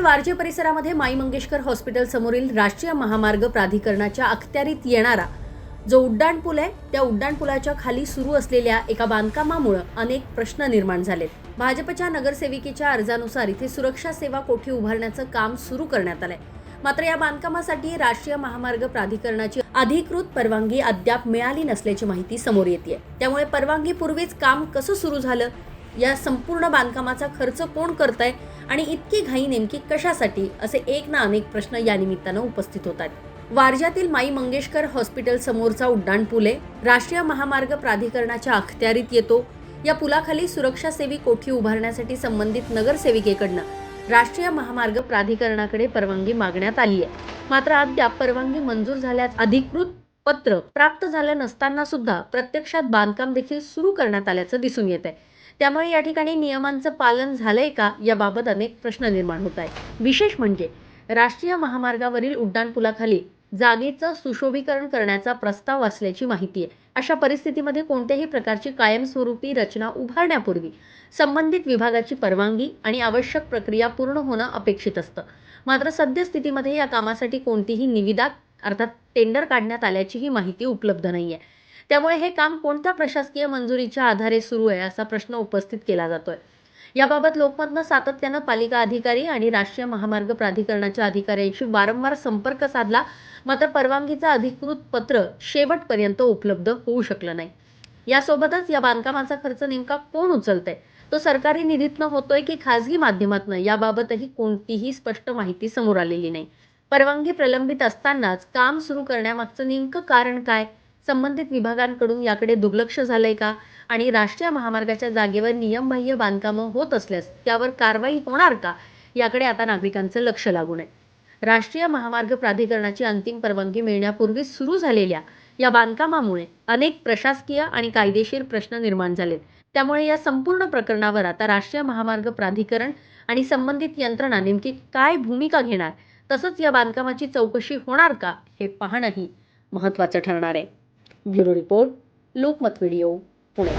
वारजे परिसरामध्ये माई मंगेशकर हॉस्पिटल समोरील राष्ट्रीय महामार्ग प्राधिकरणाच्या अखत्यारीत येणारा जो उड्डाणपूल आहे त्या उड्डाणपुलाच्या खाली सुरू असलेल्या एका बांधकामामुळे अनेक प्रश्न निर्माण झालेत। भाजपच्या नगरसेविकेच्या अर्जानुसार इथे सुरक्षा सेवा कोठी उभारण्याचं काम सुरू करण्यात आलंय। मात्र या बांधकामासाठी राष्ट्रीय महामार्ग प्राधिकरणाची अधिकृत परवानगी अद्याप मिळाली नसल्याची माहिती समोर येते। त्यामुळे परवानगीपूर्वीच काम कसं सुरू झालं, या संपूर्ण बांधकामाचा खर्च कोण करतंय आणि इतकी घाई नेमकी कशासाठी, असे एक ना अनेक प्रश्न या निमित्तानं उपस्थित होतात। वारज्यातील माई मंगेशकर हॉस्पिटल समोरचा उड्डाणपूल आहे राष्ट्रीय महामार्ग प्राधिकरणाच्या अखत्यारीत येतो। या पुलाखाली सुरक्षा सेवी कोठी उभारण्यासाठी संबंधित नगरसेविकेकडनं राष्ट्रीय महामार्ग प्राधिकरणाकडे परवानगी मागण्यात आली आहे। मात्र अद्याप परवानगी मंजूर झाल्यास अधिकृत पत्र प्राप्त झालं नसताना सुद्धा प्रत्यक्षात बांधकाम देखील सुरू करण्यात आल्याचं दिसून येत आहे। त्यामुळे या ठिकाणी नियमांचं पालन झालंय का याबाबत अनेक प्रश्न निर्माण होत आहेत। विशेष म्हणजे राष्ट्रीय महामार्गावरील उड्डाणपुलाखाली जागेचं सुशोभीकरण करण्याचा प्रस्ताव असल्याची माहिती आहे। अशा परिस्थितीमध्ये कोणत्याही प्रकारची कायमस्वरूपी रचना उभारण्यापूर्वी संबंधित विभागाची परवानगी आणि आवश्यक प्रक्रिया पूर्ण होणं अपेक्षित असतं। मात्र सद्यस्थितीमध्ये या कामासाठी कोणतीही निविदा अर्थात टेंडर काढण्यात आल्याचीही माहिती उपलब्ध नाहीये। त्यामुळे हे काम कोणत्या प्रशासकीय मंजुरीच्या आधारे सुरू आहे असा प्रश्न उपस्थित केला जातोय। याबाबत लोकमतनं सातत्यानं पालिका अधिकारी आणि राष्ट्रीय महामार्ग प्राधिकरणाच्या अधिकाऱ्यांशी वारंवार संपर्क साधला, मात्र परवानगीचं अधिकृत पत्र शेवटपर्यंत उपलब्ध होऊ शकलं नाही। यासोबतच या बांधकामाचा खर्च नेमका कोण उचलतंय, तो सरकारी निधीतनं होतोय की खासगी माध्यमातनं, याबाबतही कोणतीही स्पष्ट माहिती समोर आलेली नाही। परवानगी प्रलंबित असतानाच काम सुरू करण्यामागचं नेमकं कारण काय, संबंधित विभागांकडून याकडे दुर्लक्ष झालंय का आणि राष्ट्रीय महामार्गाच्या जागेवर नियमबाह्य बांधकामं होत असल्यास त्यावर कारवाई होणार का, याकडे आता नागरिकांचं लक्ष लागून आहे। राष्ट्रीय महामार्ग प्राधिकरणाची अंतिम परवानगी मिळण्यापूर्वी सुरू झालेल्या या बांधकामामुळे अनेक प्रशासकीय आणि कायदेशीर प्रश्न निर्माण झालेत। त्यामुळे या संपूर्ण प्रकरणावर आता राष्ट्रीय महामार्ग प्राधिकरण आणि संबंधित यंत्रणा नेमकी काय भूमिका घेणार, तसंच या बांधकामाची चौकशी होणार का, हे पाहणंही महत्त्वाचं ठरणार आहे। Bureau report, Lokmat video, Pune.